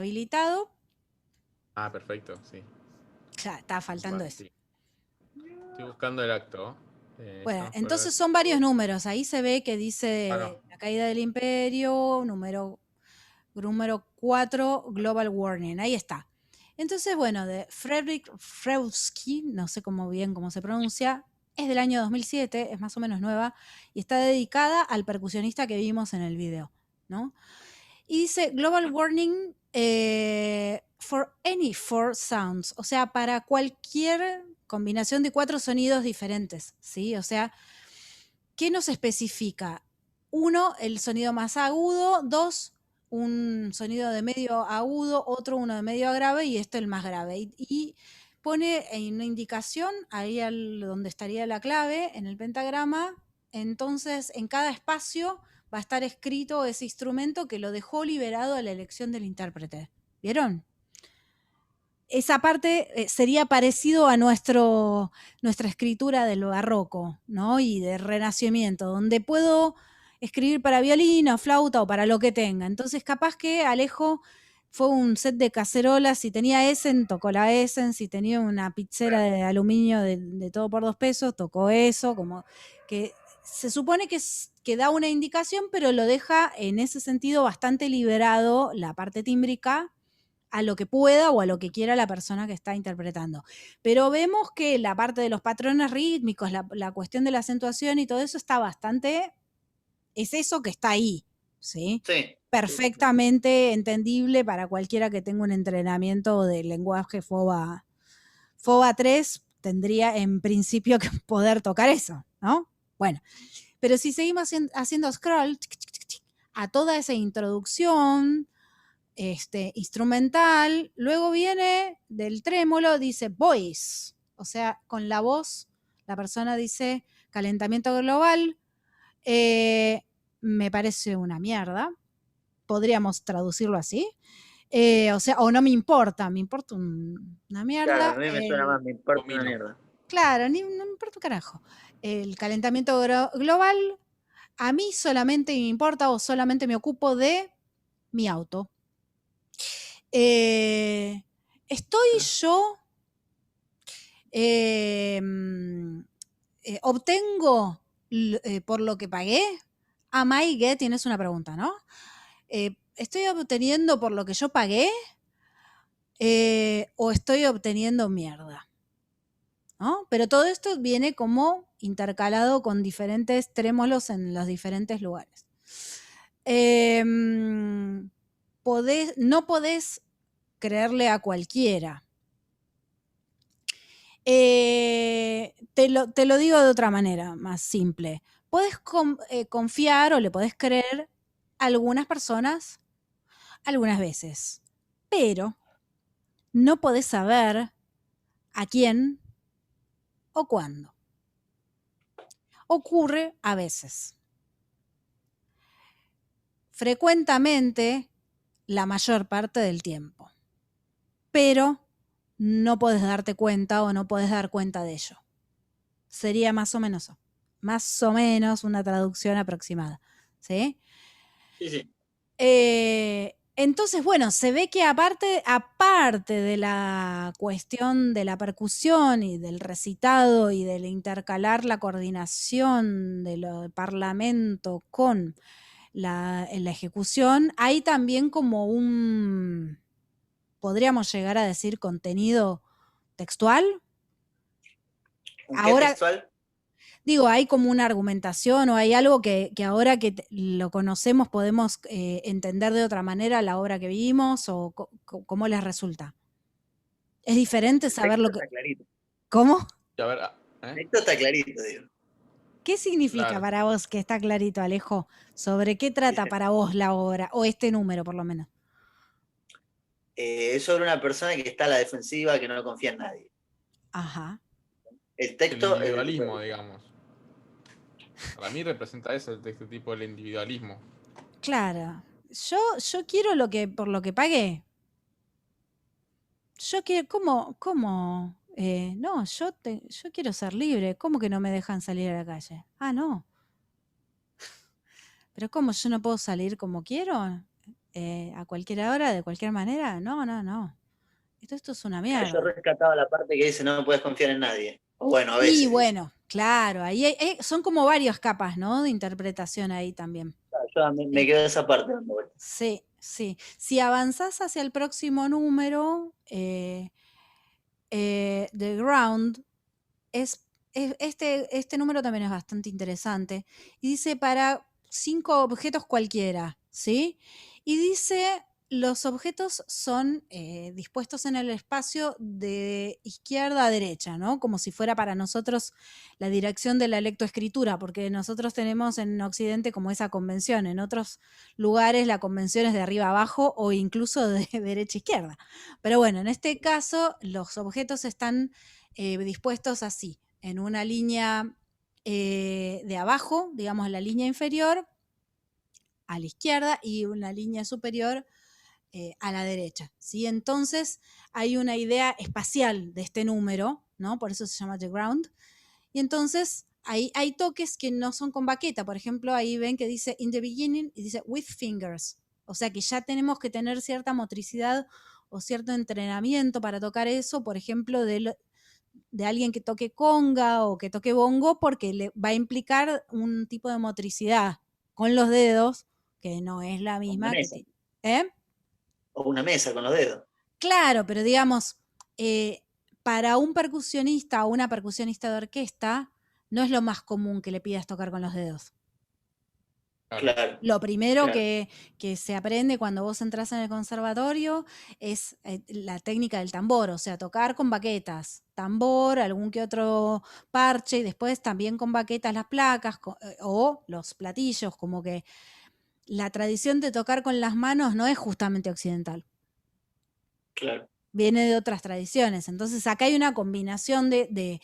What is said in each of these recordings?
habilitado. Ah, perfecto, sí. Ya, está faltando Vale, eso. sí. Estoy buscando el acto. Bueno, Llamas por entonces ver. son varios números. Ahí se ve que Ah, no. dice la caída del imperio, número 4, Global Warning. Ahí está. Entonces, bueno, de Frederick Freusky, no sé cómo se pronuncia, es del año 2007, es más o menos nueva, y está dedicada al percusionista que vimos en el video, ¿no? Y dice Global Warning for any 4 sounds, o sea, para cualquier combinación de 4 sonidos diferentes, ¿sí? O sea, ¿qué nos especifica? 1, el sonido más agudo, 2, un sonido de medio agudo, otro uno de medio grave y este el más grave. Y pone una indicación ahí donde estaría la clave en el pentagrama. Entonces, en cada espacio va a estar escrito ese instrumento que lo dejó liberado a la elección del intérprete. ¿Vieron? Esa parte sería parecido a nuestra escritura del barroco, ¿no? Y del renacimiento, donde puedo escribir para violín o flauta o para lo que tenga. Entonces, capaz que Alejo fue un set de cacerolas, si tenía Essen, tocó la Essen, si tenía una pizzera de aluminio de todo por 2 pesos, tocó eso, como que se supone que da una indicación, pero lo deja en ese sentido bastante liberado la parte tímbrica a lo que pueda o a lo que quiera la persona que está interpretando. Pero vemos que la parte de los patrones rítmicos, la cuestión de la acentuación y todo eso está bastante, es eso que está ahí, ¿sí? Sí. Perfectamente entendible para cualquiera que tenga un entrenamiento de lenguaje FOBA 3, tendría en principio que poder tocar eso, ¿no? Bueno, pero si seguimos haciendo scroll a toda esa introducción, instrumental, luego viene del trémolo, dice voice, o sea, con la voz, la persona dice calentamiento global, me parece una mierda, podríamos traducirlo así, o sea, o no me importa una mierda. Claro, a mí me suena más, me importa una mierda. Claro, no me importa un carajo. El calentamiento global, a mí solamente me importa o solamente me ocupo de mi auto. Estoy yo, obtengo por lo que pagué. Am I get? Tienes una pregunta, ¿no? ¿Estoy obteniendo por lo que yo pagué? ¿O estoy obteniendo mierda? ¿No? Pero todo esto viene como intercalado con diferentes trémolos en los diferentes lugares. No podés creerle a cualquiera. Te lo digo de otra manera, más simple. Podés confiar o le podés creer a algunas personas algunas veces, pero no podés saber a quién o cuándo. Ocurre a veces. Frecuentemente, la mayor parte del tiempo. Pero no podés darte cuenta o no podés dar cuenta de ello. Sería más o menos eso. Más o menos una traducción aproximada. ¿Sí? Sí, sí. Entonces, bueno, se ve que aparte de la cuestión de la percusión y del recitado y del intercalar la coordinación del parlamento con la ejecución, hay también como podríamos llegar a decir, contenido textual. ¿Qué textual? Digo, hay como una argumentación o hay algo que ahora que lo conocemos podemos entender de otra manera la obra que vimos o cómo les resulta. Es diferente saber lo que... Está clarito. ¿Cómo? A ver, Esto está clarito, digo. ¿Qué significa para vos que está clarito, Alejo? ¿Sobre qué trata para vos la obra o este número por lo menos? Es sobre una persona que está a la defensiva, que no confía en nadie. Ajá. El texto... El individualismo, digamos. Para mí representa eso, este tipo de individualismo. Claro. Yo quiero por lo que pagué. Yo quiero, ¿cómo? No, yo quiero ser libre. ¿Cómo que no me dejan salir a la calle? Ah, no. Pero ¿cómo yo no puedo salir como quiero? a cualquier hora, de cualquier manera. No. Esto es una Yo mierda. rescataba la parte que dice no puedes confiar en nadie. O bueno, a Y veces. bueno, claro, ahí son como varias capas, ¿no? De interpretación ahí también. Yo me quedo esa parte dando vueltas. Sí. Si avanzás hacia el próximo número, The Ground, este número también es bastante interesante. Y dice para 5 objetos cualquiera, ¿sí? Y dice, los objetos son dispuestos en el espacio de izquierda a derecha, ¿no? Como si fuera para nosotros la dirección de la lectoescritura, porque nosotros tenemos en Occidente como esa convención. En otros lugares la convención es de arriba a abajo o incluso de derecha a izquierda. Pero bueno, en este caso los objetos están dispuestos así, en una línea de abajo, digamos la línea inferior, a la izquierda, y una línea superior a la derecha, ¿sí? Entonces hay una idea espacial de este número, ¿no? Por eso se llama The Ground. Y entonces hay toques que no son con baqueta. Por ejemplo, ahí ven que dice in the beginning y dice with fingers. O sea que ya tenemos que tener cierta motricidad o cierto entrenamiento para tocar eso, por ejemplo, de alguien que toque conga o que toque bongo, porque le va a implicar un tipo de motricidad con los dedos que no es la O una misma que mesa. tiene. ¿Eh? O una mesa con los dedos. Claro, pero digamos, para un percusionista o una percusionista de orquesta, no es lo más común que le pidas tocar con los dedos. Claro. Claro. Lo primero Claro. que se aprende cuando vos entras en el conservatorio es la técnica del tambor, o sea, tocar con baquetas, tambor, algún que otro parche, y después también con baquetas las placas o los platillos, como que la tradición de tocar con las manos no es justamente occidental. Claro. Viene de otras tradiciones. Entonces acá hay una combinación de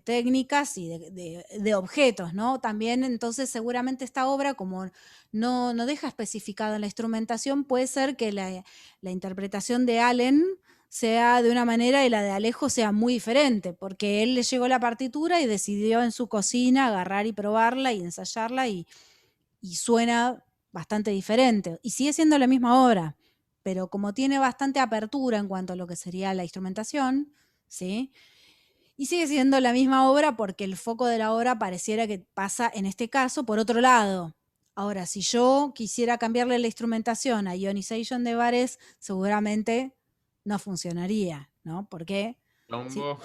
técnicas y de objetos, ¿no? También entonces seguramente esta obra, como no deja especificado en la instrumentación, puede ser que la interpretación de Allen sea de una manera y la de Alejo sea muy diferente, porque él le llegó la partitura y decidió en su cocina agarrar y probarla y ensayarla y suena bastante diferente. Y sigue siendo la misma obra, pero como tiene bastante apertura en cuanto a lo que sería la instrumentación, ¿sí? Y sigue siendo la misma obra porque el foco de la obra pareciera que pasa, en este caso, por otro lado. Ahora, si yo quisiera cambiarle la instrumentación a Ionization de Bares, seguramente no funcionaría, ¿no? Porque si, Plombo.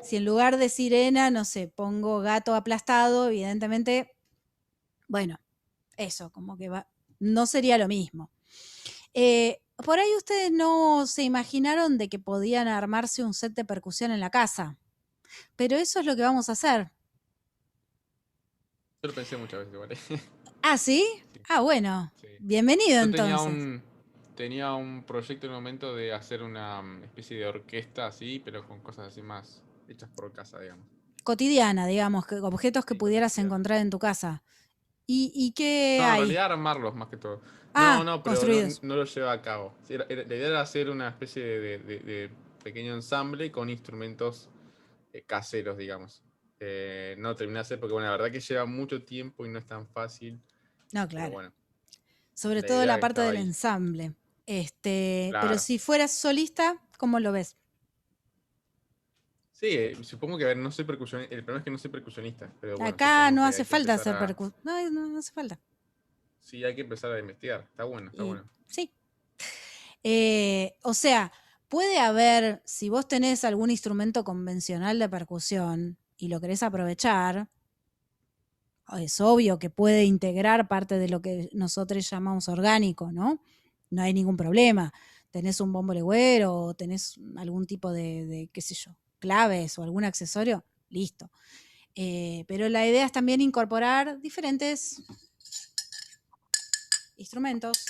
si en lugar de sirena, no sé, pongo gato aplastado, evidentemente, bueno, eso, como que no sería lo mismo. Por ahí ustedes no se imaginaron de que podían armarse un set de percusión en la casa, pero eso es lo que vamos a hacer. Yo lo pensé muchas veces, igual. ¿Ah, sí? Sí, Ah, bueno, sí. bienvenido Yo entonces. tenía un proyecto en el momento de hacer una especie de orquesta así, pero con cosas así más hechas por casa, digamos. Cotidiana, digamos, objetos que Sí, cosas pudieras cotidianas. encontrar en tu casa. ¿Y qué No, en hay? realidad armarlos más que todo. No, Ah, no, pero construidos. no lo lleva a cabo. Sí, la idea era hacer una especie de pequeño ensamble con instrumentos caseros, digamos. No terminé de hacer porque, bueno, la verdad que lleva mucho tiempo y no es tan fácil. No, Pero claro. bueno, Sobre la todo la idea parte estaba del ahí. ensamble. Pero Claro. si fueras solista, ¿cómo lo ves? Sí, supongo que, a ver, no soy percusionista. El problema es que no soy percusionista. Pero bueno, Acá supongo no que hace hay que falta empezar hacer a. percusión. No hace falta. Sí, hay que empezar a investigar. Está bueno, está Y bueno. sí. O sea, puede haber, si vos tenés algún instrumento convencional de percusión y lo querés aprovechar, es obvio que puede integrar parte de lo que nosotros llamamos orgánico, ¿no? No hay ningún problema. Tenés un bombo legüero o tenés algún tipo de, qué sé yo, claves o algún accesorio, listo. Pero la idea es también incorporar diferentes instrumentos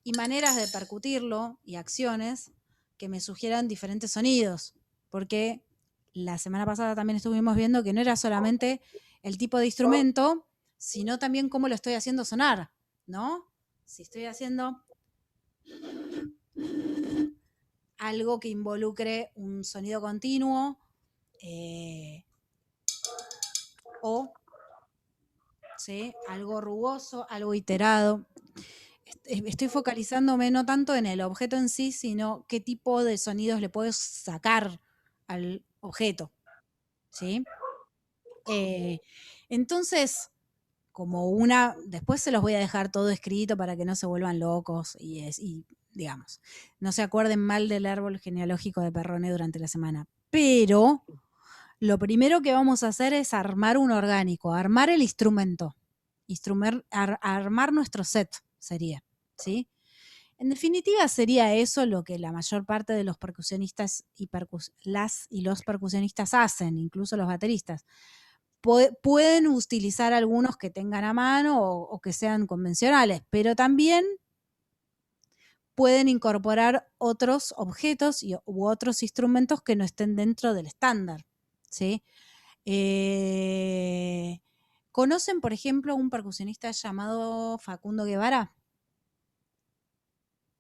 y maneras de percutirlo y acciones que me sugieran diferentes sonidos, porque la semana pasada también estuvimos viendo que no era solamente el tipo de instrumento, sino también cómo lo estoy haciendo sonar, ¿no? Si estoy haciendo algo que involucre un sonido continuo o ¿sí? Algo rugoso, algo iterado. estoy focalizándome no tanto en el objeto en sí, sino qué tipo de sonidos le puedo sacar al objeto, ¿sí? Entonces, después se los voy a dejar todo escrito para que no se vuelvan locos y digamos, no se acuerden mal del árbol genealógico de Perrone durante la semana. Pero lo primero que vamos a hacer es armar un orgánico, armar el instrumento, armar nuestro set sería, ¿sí? En definitiva sería eso lo que la mayor parte de los percusionistas y los percusionistas hacen, incluso los bateristas. Pueden utilizar algunos que tengan a mano o que sean convencionales, pero también pueden incorporar otros objetos u otros instrumentos que no estén dentro del estándar, ¿sí? ¿Conocen, por ejemplo, un percusionista llamado Facundo Guevara?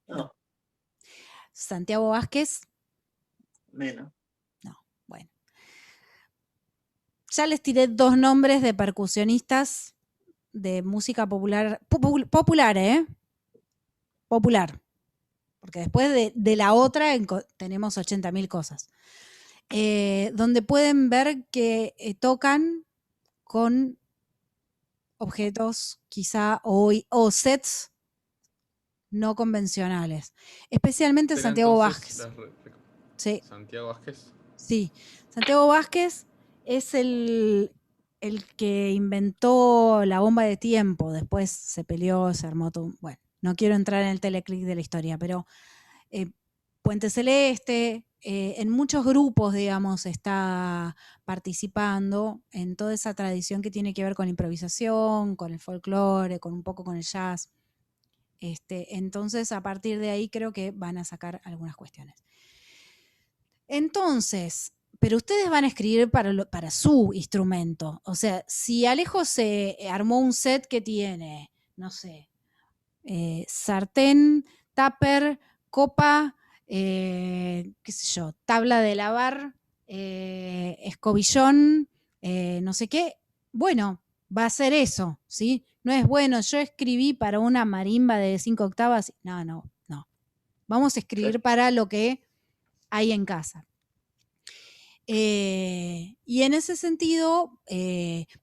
No, ¿Santiago Vázquez? menos. No, bueno. Ya les tiré 2 nombres de percusionistas de música popular, popular, popular, porque después de la otra tenemos 80.000 cosas, donde pueden ver que tocan con objetos quizá o sets no convencionales, especialmente Pero Santiago entonces, Vázquez. Sí, Santiago Vázquez. sí. Santiago Vázquez es el que inventó la bomba de tiempo, después se peleó, se armó todo. Bueno, no quiero entrar en el teleclic de la historia, pero Puente Celeste, en muchos grupos, digamos, está participando en toda esa tradición que tiene que ver con la improvisación, con el folclore, con un poco con el jazz. Entonces, a partir de ahí creo que van a sacar algunas cuestiones. Entonces, pero ustedes van a escribir para su instrumento. O sea, si Alejo se armó un set que tiene, no sé, sartén, tupper, copa, qué sé yo, tabla de lavar, escobillón, no sé qué, bueno, va a ser eso, ¿sí? No es bueno, yo escribí para una marimba de 5 octavas, no. Vamos a escribir para lo que hay en casa. Y en ese sentido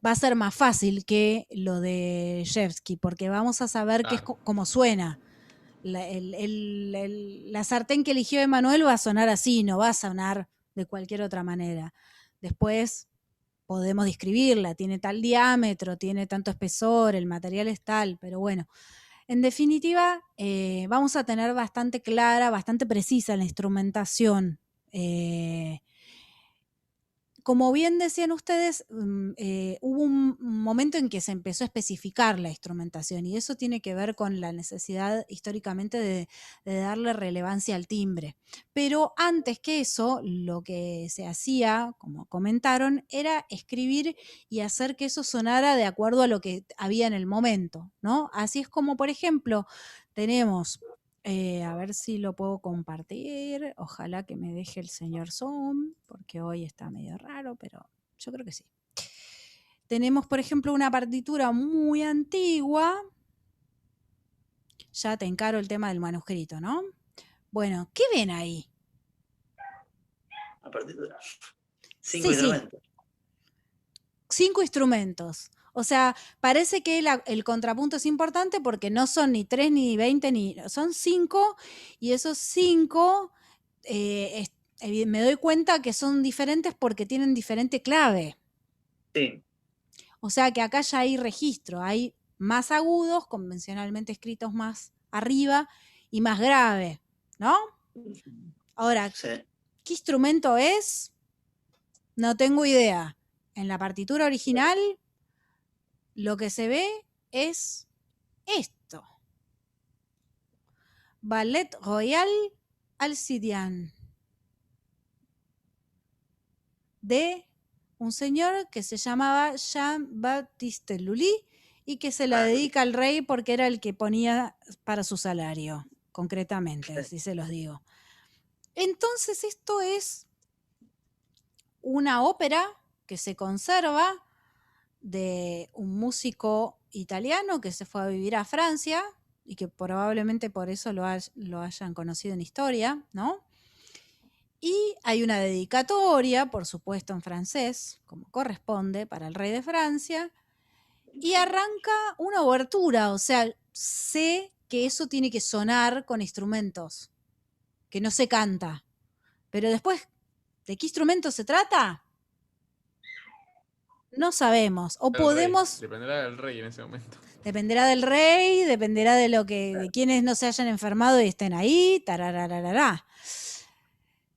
va a ser más fácil que lo de Shevsky, porque vamos a saber cómo suena. La sartén que eligió Emanuel va a sonar así, no va a sonar de cualquier otra manera. Después podemos describirla, tiene tal diámetro, tiene tanto espesor, el material es tal, pero bueno, en definitiva vamos a tener bastante clara, bastante precisa la instrumentación. Como bien decían ustedes, hubo un momento en que se empezó a especificar la instrumentación y eso tiene que ver con la necesidad históricamente de darle relevancia al timbre. Pero antes que eso, lo que se hacía, como comentaron, era escribir y hacer que eso sonara de acuerdo a lo que había en el momento, ¿no? Así es como, por ejemplo, tenemos... a ver si lo puedo compartir. Ojalá que me deje el señor Zoom, porque hoy está medio raro, pero yo creo que sí. Tenemos, por ejemplo, una partitura muy antigua. Ya te encaro el tema del manuscrito, ¿no? Bueno, ¿qué ven ahí? A partir de 5 Sí, instrumentos. 5 instrumentos. O sea, parece que el contrapunto es importante porque no son ni 3 ni 20, son 5, y esos 5 me doy cuenta que son diferentes porque tienen diferente clave. Sí. O sea que acá ya hay registro, hay más agudos, convencionalmente escritos más arriba, y más grave, ¿no? Ahora, Sí. ¿qué instrumento es? No tengo idea. En la partitura original lo que se ve es esto. Ballet Royal Alcidian, de un señor que se llamaba Jean-Baptiste Lully y que se la dedica al rey porque era el que ponía para su salario, concretamente, así se los digo. Entonces esto es una ópera que se conserva de un músico italiano que se fue a vivir a Francia y que probablemente por eso lo hayan conocido en historia, ¿no? Y hay una dedicatoria, por supuesto en francés, como corresponde, para el rey de Francia, y arranca una obertura, o sea, sé que eso tiene que sonar con instrumentos, que no se canta. Pero después, ¿de qué instrumento se trata? No sabemos. O podemos. Dependerá del rey en ese momento. Dependerá del rey, dependerá de quienes no se hayan enfermado y estén ahí, tararararará.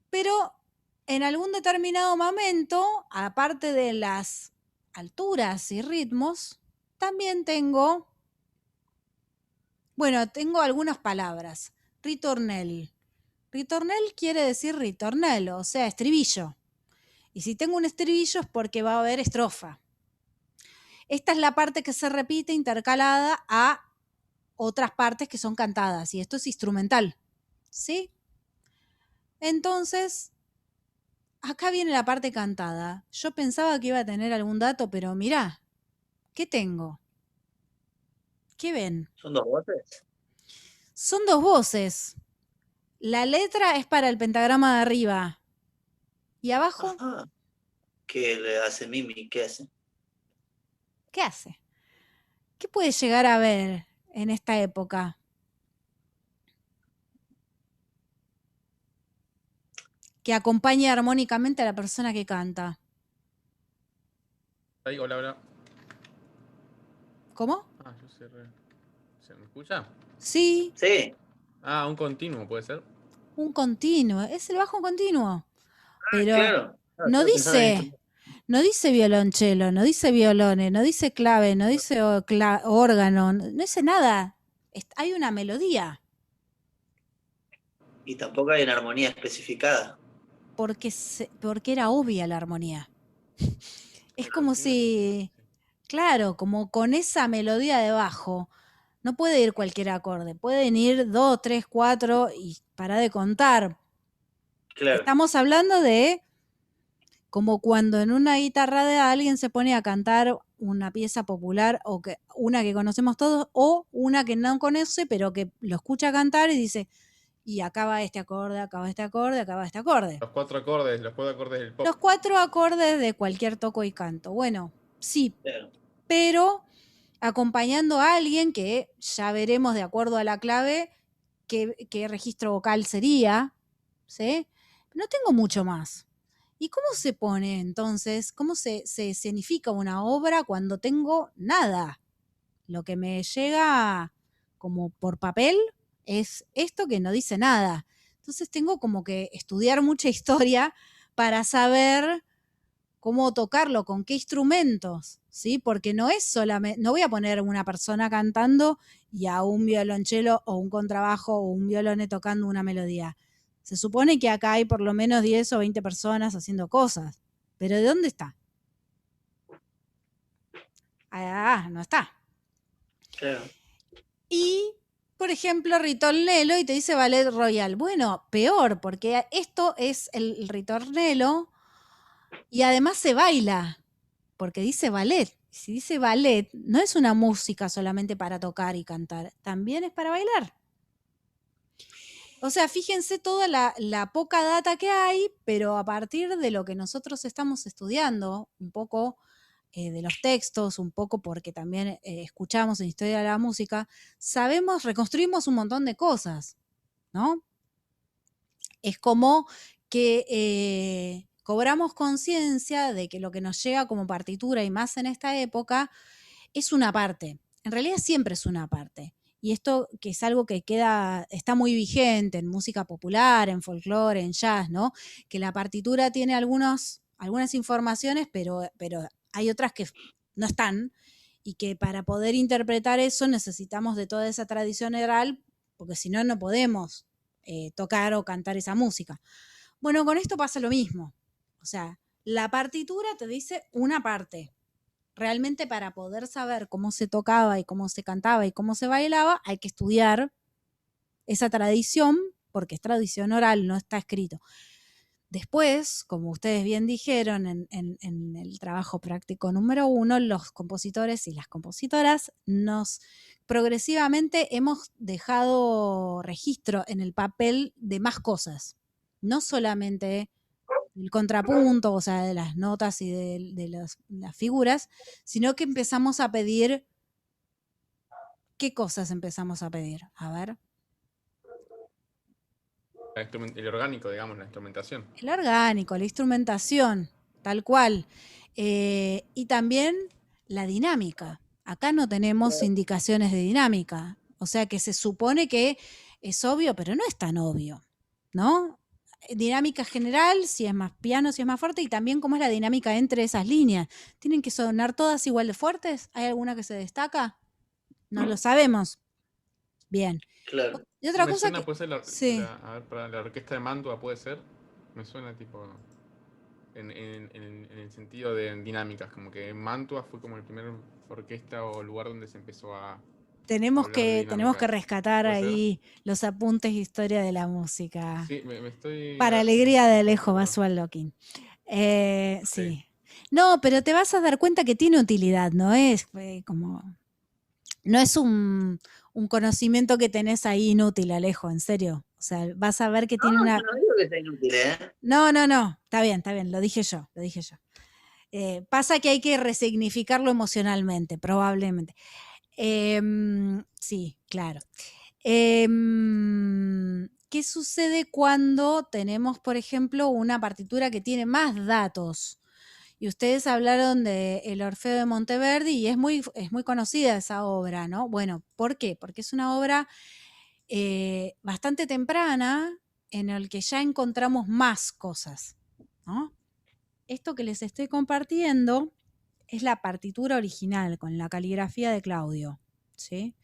Pero en algún determinado momento, aparte de las alturas y ritmos, también tengo algunas palabras. Ritornel. Ritornel quiere decir ritornello, o sea, estribillo. Y si tengo un estribillo es porque va a haber estrofa. Esta es la parte que se repite intercalada a otras partes que son cantadas, y esto es instrumental, ¿sí? Entonces, acá viene la parte cantada. Yo pensaba que iba a tener algún dato, pero mirá, ¿qué tengo? ¿Qué ven? ¿Son dos voces? Son dos voces. La letra es para el pentagrama de arriba. ¿Y abajo? Ajá. ¿Qué le hace Mimi? ¿Qué hace? ¿Qué hace? ¿Qué puede llegar a ver en esta época? Que acompañe armónicamente a la persona que canta. Ahí, hola, hola. ¿Cómo? Yo cerré. ¿Se me escucha? Sí, Sí. Un continuo, ¿puede ser? un continuo. Es el bajo continuo. Pero Claro. no Estaba pensando en dice, no dice violonchelo, no dice violones, no dice clave, no dice órgano, no dice nada. Hay una melodía. Y tampoco hay una armonía especificada. Porque era obvia la armonía. Es Pero como tiene sentido, si, claro, como con esa melodía de bajo, no puede ir cualquier acorde, pueden ir 2, 3, 4 y para de contar. Claro. Estamos hablando de como cuando en una guitarra de alguien se pone a cantar una pieza popular o una que conocemos todos o una que no conoce pero que lo escucha cantar y dice, y acaba este acorde, acaba este acorde, acaba este acorde. Los cuatro acordes del pop. Los 4 acordes de cualquier toco y canto. Bueno, sí, Claro. pero acompañando a alguien que ya veremos de acuerdo a la clave qué registro vocal sería, ¿sí? No tengo mucho más. ¿Y cómo se pone entonces? ¿Cómo se escenifica una obra cuando tengo nada? Lo que me llega como por papel es esto que no dice nada. Entonces tengo como que estudiar mucha historia para saber cómo tocarlo, con qué instrumentos, ¿sí? Porque no es solamente, no voy a poner una persona cantando y a un violonchelo o un contrabajo o un violone tocando una melodía. Se supone que acá hay por lo menos 10 o 20 personas haciendo cosas. ¿Pero de dónde está? No está. Claro. Y, por ejemplo, ritornello y te dice ballet royal. Bueno, peor, porque esto es el ritornello y además se baila, porque dice ballet. Si dice ballet, no es una música solamente para tocar y cantar, también es para bailar. O sea, fíjense toda la poca data que hay, pero a partir de lo que nosotros estamos estudiando, un poco de los textos, un poco porque también escuchamos en Historia de la Música, sabemos, reconstruimos un montón de cosas, ¿no? Es como que cobramos conciencia de que lo que nos llega como partitura y más en esta época es una parte. En realidad siempre es una parte. Y esto que es algo que está muy vigente en música popular, en folclore, en jazz, ¿no? Que la partitura tiene algunas informaciones, pero hay otras que no están y que para poder interpretar eso necesitamos de toda esa tradición oral, porque si no, no podemos tocar o cantar esa música. Bueno, con esto pasa lo mismo. O sea, la partitura te dice una parte. Realmente para poder saber cómo se tocaba y cómo se cantaba y cómo se bailaba, hay que estudiar esa tradición, porque es tradición oral, no está escrito. Después, como ustedes bien dijeron en el trabajo práctico número 1, los compositores y las compositoras progresivamente hemos dejado registro en el papel de más cosas, no solamente el contrapunto, o sea, de las notas y de las figuras, sino que empezamos a pedir. ¿Qué cosas empezamos a pedir? A ver. El orgánico, digamos, la instrumentación. El orgánico, la instrumentación, tal cual. Y también la dinámica. Acá no tenemos indicaciones de dinámica. O sea que se supone que es obvio, pero no es tan obvio, ¿no? Dinámica general, si es más piano, si es más fuerte, y también cómo es la dinámica entre esas líneas. ¿Tienen que sonar todas igual de fuertes? ¿Hay alguna que se destaca? No lo sabemos. Bien. Claro. Y otra Me cosa suena, que... puede ser Sí. a ver, para la orquesta de Mantua, puede ser. Me suena tipo en el sentido de dinámicas, como que Mantua fue como el primer orquesta o lugar donde se empezó a Tenemos hablar de que dinámicas. rescatar ¿Puede ser? ahí los apuntes de historia de la música. Sí, me estoy... Para alegría de no Alejo recuerdo. Basual Locking. Sí. Sí. No, pero te vas a dar cuenta que tiene utilidad, no es como. No es un conocimiento que tenés ahí inútil, Alejo, en serio. O sea, vas a ver que tiene No, una. yo no digo que sea inútil, ¿eh? No. Está bien, lo dije yo. Pasa que hay que resignificarlo emocionalmente, probablemente. Sí, claro. ¿Qué sucede cuando tenemos, por ejemplo, una partitura que tiene más datos? Y ustedes hablaron de El Orfeo de Monteverdi y es muy conocida esa obra, ¿no? Bueno, ¿por qué? Porque es una obra bastante temprana en el que ya encontramos más cosas, ¿no? Esto que les estoy compartiendo es la partitura original con la caligrafía de Claudio, ¿sí?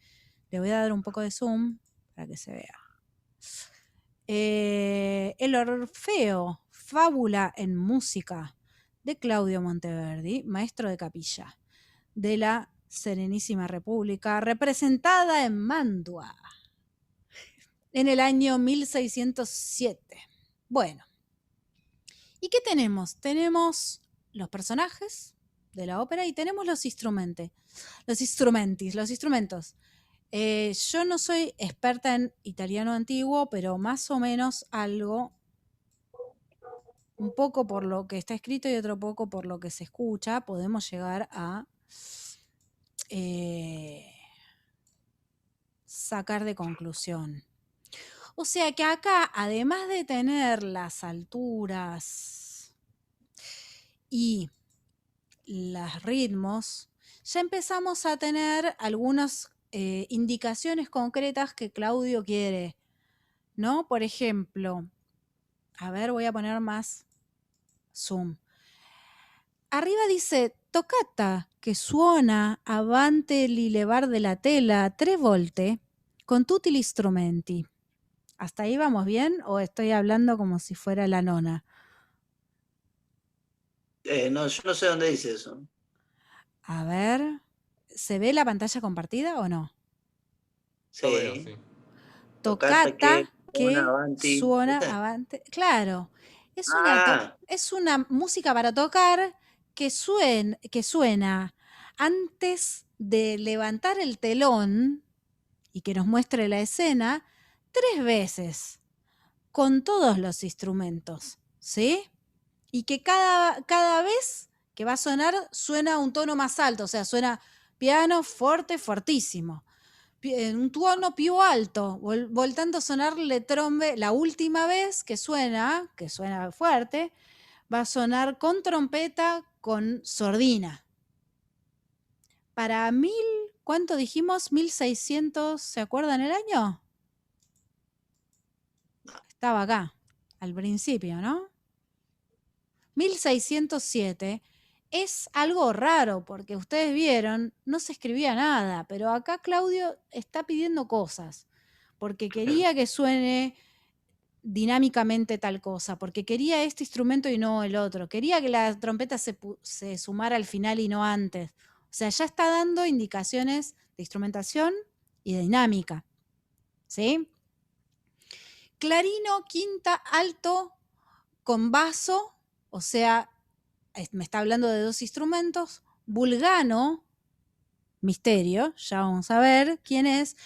Le voy a dar un poco de zoom para que se vea. El Orfeo, fábula en música de Claudio Monteverdi, maestro de capilla de la Serenísima República, representada en Mantua en el año 1607. Bueno, ¿y qué tenemos? Tenemos los personajes de la ópera y tenemos los instrumentos. Yo no soy experta en italiano antiguo, pero más o menos algo, un poco por lo que está escrito y otro poco por lo que se escucha, podemos llegar a sacar de conclusión. O sea que acá, además de tener las alturas y los ritmos, ya empezamos a tener algunas indicaciones concretas que Claudio quiere, ¿no? Por ejemplo, a ver, voy a poner más zoom. Arriba dice toccata, che suona avanti il levar della tela 3 volte con tutti gli strumenti. ¿Hasta ahí vamos bien o estoy hablando como si fuera la nona? No, yo no sé dónde dice eso. A ver, ¿se ve la pantalla compartida o no? Yo veo, Sí. sí. Toccata che suona Que avanti. suena ¿Viste? avante. Claro, Ah, es una música para tocar que suena antes de levantar el telón y que nos muestre la escena 3 veces con todos los instrumentos, ¿sí? Y que cada vez que va a sonar suena un tono más alto, o sea, suena piano fuerte, fortísimo. En un tono più alto, voltando a sonarle trombe. La última vez que suena fuerte, va a sonar con trompeta, con sordina. Para ¿cuánto dijimos? 1600, ¿se acuerdan el año? Estaba acá, al principio, ¿no? 1607 es algo raro porque ustedes vieron, no se escribía nada, pero acá Claudio está pidiendo cosas porque quería que suene dinámicamente tal cosa, porque quería este instrumento y no el otro, quería que la trompeta se sumara al final y no antes. O sea, ya está dando indicaciones de instrumentación y de dinámica, ¿sí? Clarino, quinta, alto, con basso, o sea, me está hablando de 2 instrumentos, vulgano, misterio, ya vamos a ver quién es,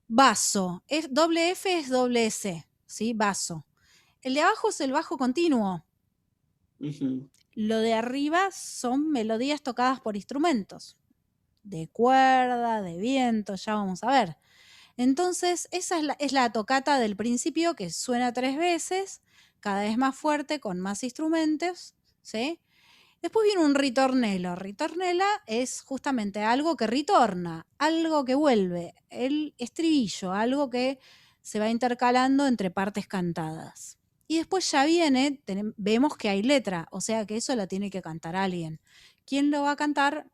basso, doble F es doble S, ¿sí? Basso. El de abajo es el bajo continuo. Lo de arriba son melodías tocadas por instrumentos, de cuerda, de viento, ya vamos a ver. Entonces, esa es la tocata del principio, que suena 3 veces, cada vez más fuerte, con más instrumentos, ¿sí? Después viene un ritornello. Ritornella es justamente algo que ritorna, algo que vuelve, el estribillo, algo que se va intercalando entre partes cantadas. Y después ya viene, vemos que hay letra, o sea que eso la tiene que cantar alguien. ¿Quién lo va a cantar?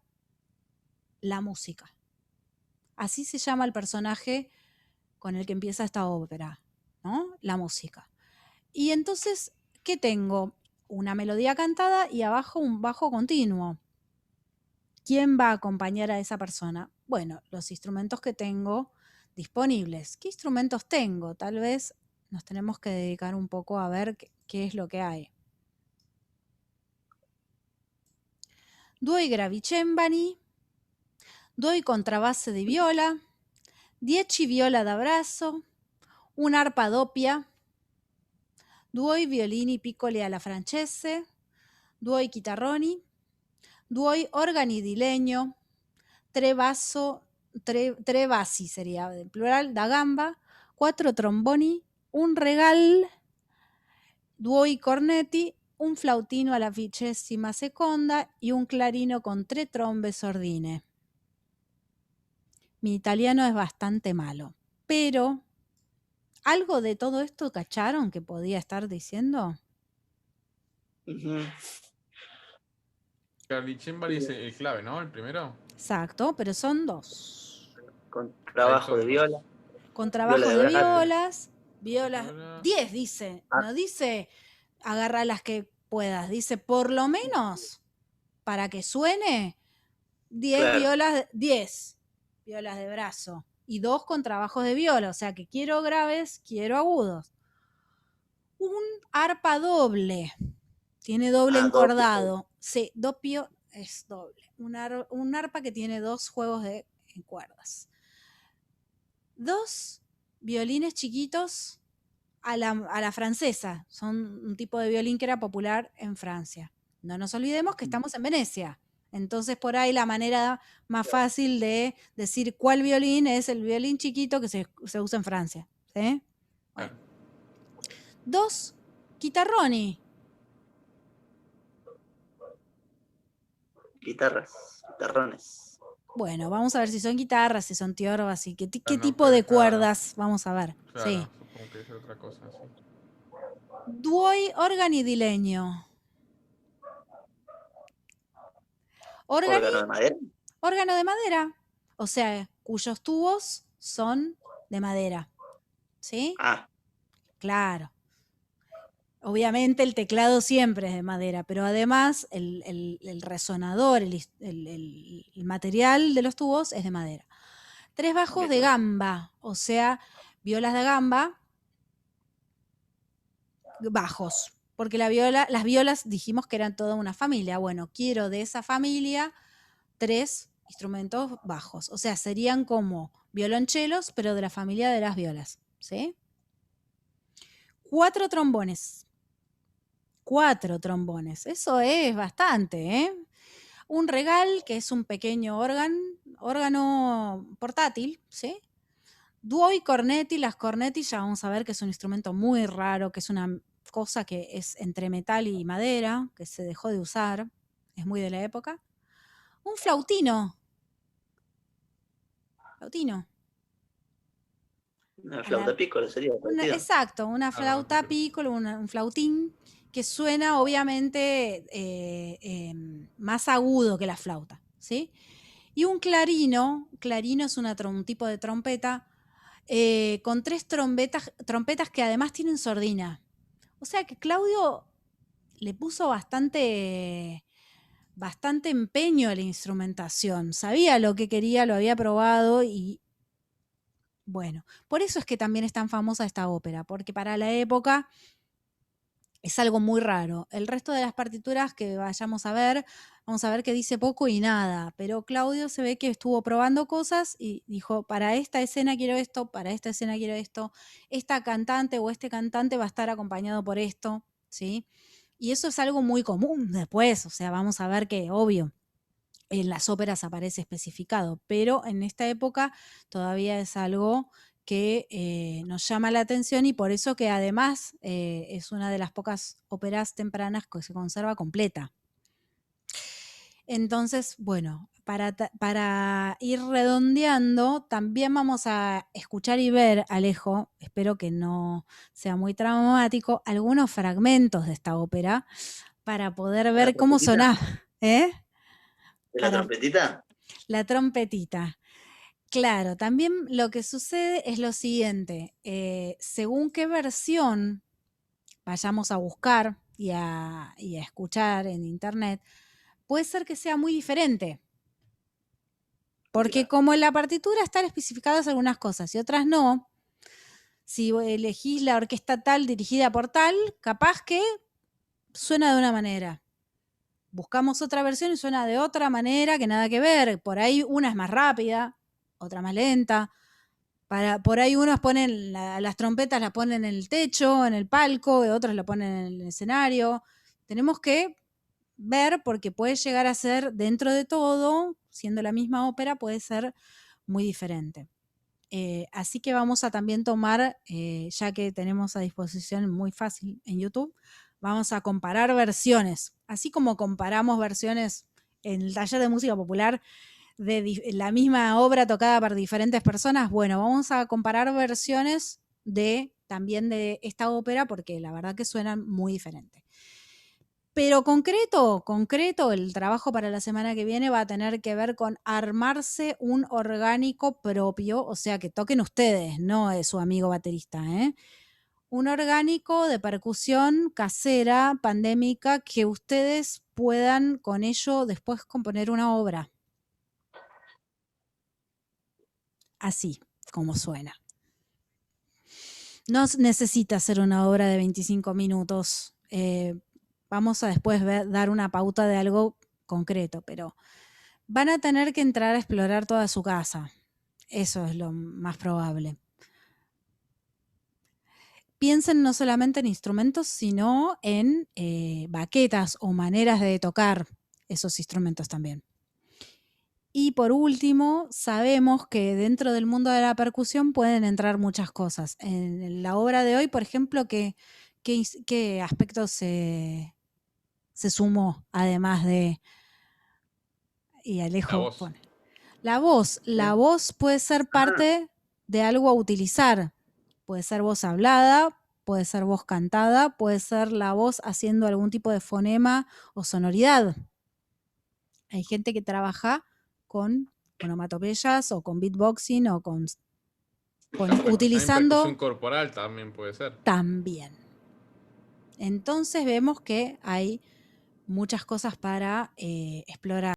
La música. Así se llama el personaje con el que empieza esta ópera, ¿no? La música. Y entonces, ¿qué tengo? Una melodía cantada y abajo un bajo continuo. ¿Quién va a acompañar a esa persona? Bueno, los instrumentos que tengo disponibles. ¿Qué instrumentos tengo? Tal vez nos tenemos que dedicar un poco a ver qué es lo que hay. Due gravicembani, due contrabase di viola, 10 viola da brazo, un'arpa doppia, 2 violini piccoli alla francese, 2 chitarroni, 2 organi di legno, 3 bassi sería en plural, da gamba, 4 tromboni, un regal, 2 cornetti, un flautino alla 22ª y un clarino con 3 trombe sordine. Mi italiano es bastante malo, pero ¿algo de todo esto cacharon que podía estar diciendo? Gravicembali es el clave, ¿no? El primero. Exacto, pero son 2. Con trabajo de viola. Con trabajo de violas, Viola. 10 dice, no dice agarra las que puedas, dice por lo menos para que suene 10 Claro. violas, 10 violas de brazo y 2 con trabajos de viola, o sea que quiero graves, quiero agudos. Un arpa doble, tiene doble encordado, doble. Sí, doppio es doble, un arpa que tiene 2 juegos de cuerdas. 2 violines chiquitos a la francesa, son un tipo de violín que era popular en Francia. No nos olvidemos que estamos en Venecia, entonces por ahí la manera más fácil de decir cuál violín es el violín chiquito que se usa en Francia, ¿sí? Bueno. 2 chitarroni. Guitarrones. Bueno, vamos a ver si son guitarras, si son tiorbas y qué tipo de cuerdas, vamos a ver. Claro, sí. Supongo que es otra cosa, sí. 2 organi di legno. ¿Órgano de madera? Órgano de madera, o sea, cuyos tubos son de madera. ¿Sí? Ah. Claro. Obviamente el teclado siempre es de madera, pero además el resonador, el material de los tubos es de madera. 3 bajos de gamba, o sea, violas de gamba, bajos, porque las violas dijimos que eran toda una familia. Bueno, quiero de esa familia 3 instrumentos bajos, o sea, serían como violonchelos, pero de la familia de las violas, ¿sí? 4 trombones. 4 trombones, eso es bastante, ¿eh? Un regal, que es un pequeño órgano portátil, ¿sí? 2 cornetti, las cornetti ya vamos a ver que es un instrumento muy raro, que es una cosa que es entre metal y madera, que se dejó de usar, es muy de la época. Un flautino. Una flauta pícola sería. Exacto, una flauta pícola, un flautín que suena obviamente más agudo que la flauta, ¿sí? Y un clarino es un tipo de trompeta con 3 trompetas que además tienen sordina. O sea que Claudio le puso bastante empeño a la instrumentación, sabía lo que quería, lo había probado y bueno, por eso es que también es tan famosa esta ópera, porque para la época Es algo muy raro. El resto de las partituras que vayamos a ver, vamos a ver que dice poco y nada, pero Claudio se ve que estuvo probando cosas y dijo, para esta escena quiero esto, para esta escena quiero esto, esta cantante o este cantante va a estar acompañado por esto, ¿sí? Y eso es algo muy común después, o sea, vamos a ver que, obvio, en las óperas aparece especificado, pero en esta época todavía es algo que nos llama la atención y por eso que además es una de las pocas óperas tempranas que se conserva completa. Entonces, bueno, para ir redondeando, también vamos a escuchar y ver, Alejo, espero que no sea muy traumático, algunos fragmentos de esta ópera para poder ver cómo sonaba. ¿De la Para trompetita? la trompetita. Claro, también lo que sucede es lo siguiente, según qué versión vayamos a buscar y a escuchar en internet, puede ser que sea muy diferente. Porque Mira. como en la partitura están especificadas algunas cosas y otras no, si elegís la orquesta tal dirigida por tal, capaz que suena de una manera. Buscamos otra versión y suena de otra manera que nada que ver. Por ahí una es más rápida, otra más lenta. Por ahí unos ponen las trompetas, las ponen en el techo, en el palco, y otros lo ponen en el escenario. Tenemos que ver porque puede llegar a ser dentro de todo, siendo la misma ópera, puede ser muy diferente. Así que vamos a también tomar, ya que tenemos a disposición muy fácil en YouTube, vamos a comparar versiones, así como comparamos versiones en el taller de música popular de la misma obra tocada por diferentes personas. Bueno, vamos a comparar versiones también de esta ópera porque la verdad que suenan muy diferentes. Pero concreto, el trabajo para la semana que viene va a tener que ver con armarse un orgánico propio, o sea, que toquen ustedes, no es su amigo baterista, ¿eh? Un orgánico de percusión casera, pandémica, que ustedes puedan con ello después componer una obra. Así como suena. No necesita ser una obra de 25 minutos. Vamos a después dar una pauta de algo concreto, pero van a tener que entrar a explorar toda su casa. Eso es lo más probable. Piensen no solamente en instrumentos, sino en baquetas o maneras de tocar esos instrumentos también. Y por último, sabemos que dentro del mundo de la percusión pueden entrar muchas cosas. En la obra de hoy, por ejemplo, ¿qué aspectos se sumó, además de... Y Alejo La voz. pone. La voz. La voz puede ser parte de algo a utilizar. Puede ser voz hablada, puede ser voz cantada, puede ser la voz haciendo algún tipo de fonema o sonoridad. Hay gente que trabaja con onomatopeyas o con beatboxing o con utilizando percusión corporal también puede ser. También. Entonces vemos que hay muchas cosas para explorar.